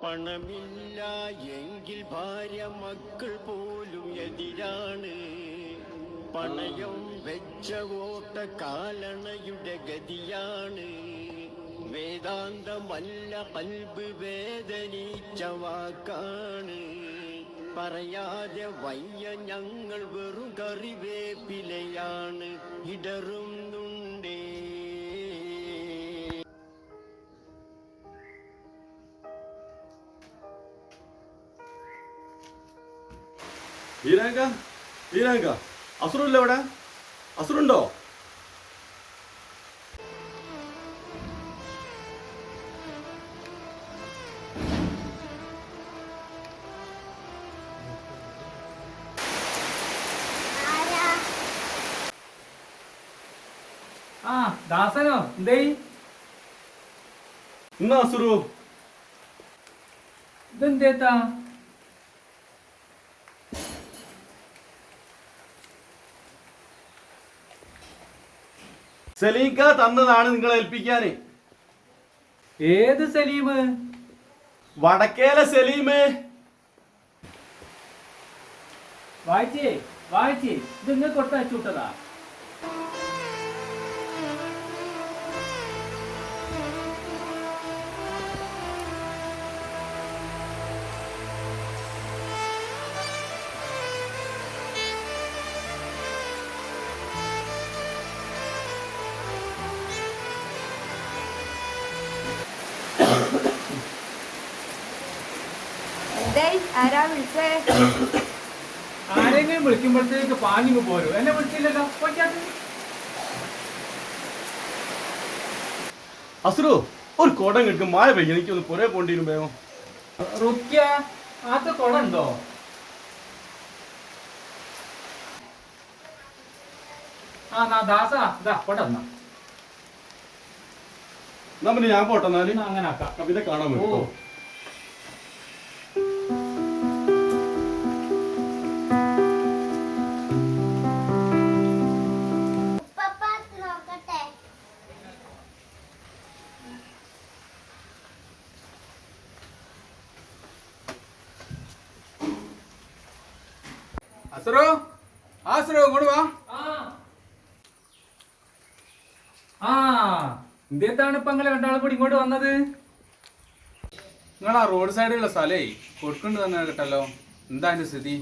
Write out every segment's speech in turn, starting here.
പണമില്ല എങ്കിൽ ഭാര്യ മക്കൾ പോലും എതിരാണ്. പണയം വെച്ച ഓട്ട കാലണയുടെ ഗതിയാണ്. വേദാന്തമല്ല കൽബ് വേദനിച്ച വാക്കാണ്. പറയാതെ വയ്യ ഞങ്ങൾ വെറും കറിവേപ്പിലയാണ്. ഇടറുന്നുണ്ടേ വീരാങ്ക വീരാങ്ക അസുരല്ല ഇവിടെ? അസുരുണ്ടോ? ആ ദാസനോ എന്തേ? എന്നാ അസുരു ഇതെന്തേത്താ? സലീംക തന്നതാണ് നിങ്ങളെ ഏൽപ്പിക്കാന്. ഏത് സലീമ്? വടക്കേല സലീമേ. വായിച്ചേ വായിച്ചേ, ഇത് നിങ്ങൾ കൊടുത്തയച്ചു വിട്ടതാ. ആരെങ്കിലും വിളിക്കുമ്പോഴത്തേക്ക് പാഞ്ഞു പോരും. എന്നെ വിളിച്ചില്ലല്ലോ. അസുരു ഒരു കുടം കിട്ടും, മഴ പെയ്യും, എനിക്കൊന്ന് പുറേ പോണ്ടിരും വേഗം. റുക്യ ആത്ത കുട ഉണ്ടോ? ആ നാ ദാസ ഇതാ കുട എന്നാ. പിന്നെ ഞാൻ പോട്ടെന്നാല് അങ്ങനെ ആക്കാം. പിന്നെ കാണാൻ പറ്റുമോ? അസുറോ ആസുറോ ഇങ്ങോട്ട് വാ. ആ എന്തേത്താണ് ഇപ്പൊ നിങ്ങളെ രണ്ടാളും കൂടി ഇങ്ങോട്ട് വന്നത്? നിങ്ങൾ ആ റോഡ് സൈഡിലുള്ള സ്ഥലേ കൊടുക്കേണ്ടി തന്നെ കേട്ടല്ലോ. എന്താ അതിന്റെ സ്ഥിതി?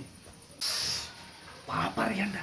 പറയണ്ട.